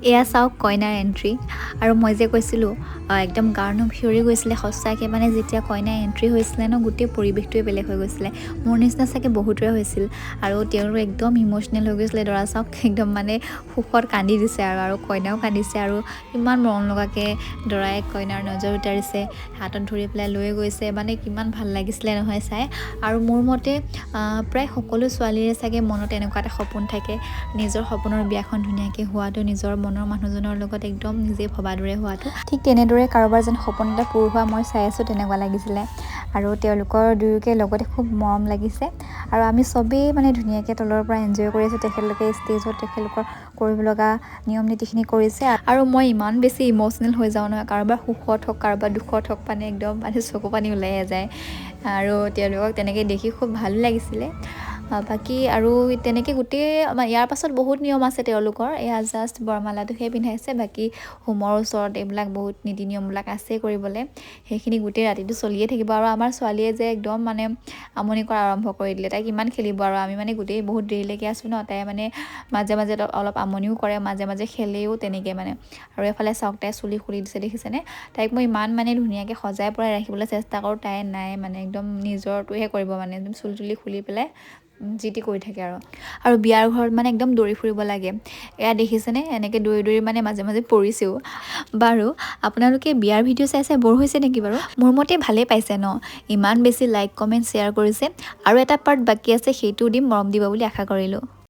এয়া চাওক কইনাৰ এণ্ট্ৰি। আৰু মই যে কৈছিলোঁ একদম গাৰ নোম শিয়ৰি গৈছিলে সঁচাকৈ, মানে যেতিয়া কইনাৰ এণ্ট্ৰি হৈছিলে ন, গোটেই পৰিৱেশটোৱে বেলেগ হৈ গৈছিলে। মোৰ নিচিনা চাগে বহুতৰে হৈছিল। আৰু তেওঁলোক একদম ইম'চনেল হৈ গৈছিলে। দৰা চাওক একদম মানে সুখত কান্দি দিছে আৰু কইনাও কান্দিছে। আৰু ইমান মৰম লগাকৈ দৰাই কইনাৰ নজৰ উতাৰিছে, হাতত ধৰি পেলাই লৈ গৈছে, মানে কিমান ভাল লাগিছিলে নহয় চাই। আৰু মোৰ মতে প্ৰায় সকলো ছোৱালীৰে চাগে মনত এনেকুৱা এটা সপোন থাকে, নিজৰ সপোনৰ বিয়াখন ধুনীয়াকৈ হোৱাটো, নিজৰ মনৰ মানুহজনৰ লগত একদম নিজে ভবা দৰে হোৱাটো। ঠিক তেনেদৰে কাৰোবাৰ যেন সপোন এটা পূৰ হোৱা মই চাই আছোঁ, তেনেকুৱা লাগিছিলে। আৰু তেওঁলোকৰ দুয়োকে লগতে খুব মৰম লাগিছে। আৰু আমি চবেই মানে ধুনীয়াকৈ তলৰ পৰা এনজয় কৰি আছোঁ। তেখেতলোকে ষ্টেজত তেখেতলোকৰ কৰিব লগা নিয়ম নীতিখিনি কৰিছে। আৰু মই ইমান বেছি ইম'চনেল হৈ যাওঁ নহয়, কাৰোবাৰ সুখত হওক কাৰোবাৰ দুখত হওক, মানে একদম মানে চকু পানী ওলাই যায়। আৰু তেওঁলোকক তেনেকৈ দেখি খুব ভালো লাগিছিলে। বাকী আৰু তেনেকৈ গোটেই ইয়াৰ পাছত বহুত নিয়ম আছে তেওঁলোকৰ। এয়া জাষ্ট বৰমালাটোহে পিন্ধাইছে, বাকী হোমৰ ওচৰত এইবিলাক বহুত নীতি নিয়মবিলাক আছে কৰিবলৈ। সেইখিনি গোটেই ৰাতিটো চলিয়ে থাকিব। আৰু আমাৰ ছোৱালীয়ে যে একদম মানে আমনি কৰা আৰম্ভ কৰি দিলে। তাই কিমান খেলিব, আৰু আমি মানে গোটেই বহুত দেৰিলৈকে আছোঁ ন। তাই মানে মাজে মাজে অলপ আমনিও কৰে, মাজে মাজে খেলেও তেনেকৈ মানে। আৰু এফালে চাওক তাই চুলি খুলি দিছে, দেখিছেনে? তাইক মই ইমান মানে ধুনীয়াকৈ সজাই পৰাই ৰাখিবলৈ চেষ্টা কৰোঁ, তাই নাই মানে একদম নিজৰটোহে কৰিব, মানে একদম চুলি তুলি খুলি পেলাই যি টি কৰি থাকে। আৰু বিয়াৰ ঘৰত মানে একদম দৌৰি ফুৰিব লাগে। এয়া দেখিছেনে, এনেকৈ দৌৰি দৌৰি মানে মাজে মাজে পৰিছেও। বাৰু আপোনালোকে বিয়াৰ ভিডিঅ' চাই চাই ব'ৰ হৈছে নেকি বাৰু? মোৰ মতে ভালেই পাইছে ন, ইমান বেছি লাইক কমেণ্ট শ্বেয়াৰ কৰিছে। আৰু এটা পাৰ্ট বাকী আছে, সেইটোও দিম, মৰম দিব বুলি আশা কৰিলোঁ।